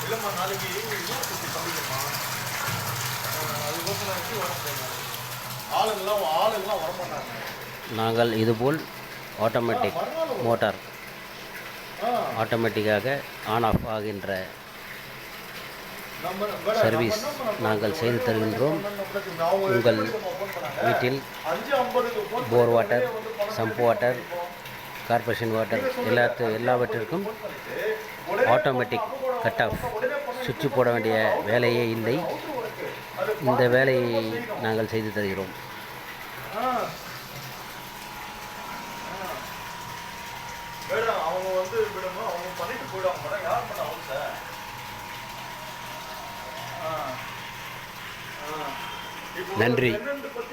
இல்லைம்மா நாளைக்கு யூனிவர்சிட்டி பண்ணிக்கம்மா. அதுக்கோசம் நான் எப்படி வரேன், ஆளுங்கெல்லாம் வரமாட்டாங்க. நாங்கள் இதுபோல் ஆட்டோமேட்டிக் மோட்டார் ஆட்டோமேட்டிக்காக ஆன் ஆஃப் ஆகின்ற சர்வீஸ் நாங்கள் செய்து தருகின்றோம். உங்கள் வீட்டில் bore water, sump water, corporation water எல்லாவற்றிற்கும் ஆட்டோமேட்டிக் கட் ஆஃப் சுவிட்ச் போட வேண்டிய வேலையே இல்லை. இந்த வேலையை நாங்கள் செய்து தருகிறோம். அவங்க வந்து விடணும், அவங்க பண்ணிட்டு போயிடுவாங்க மேடம். யார் பண்ண அவங்க நன்றி.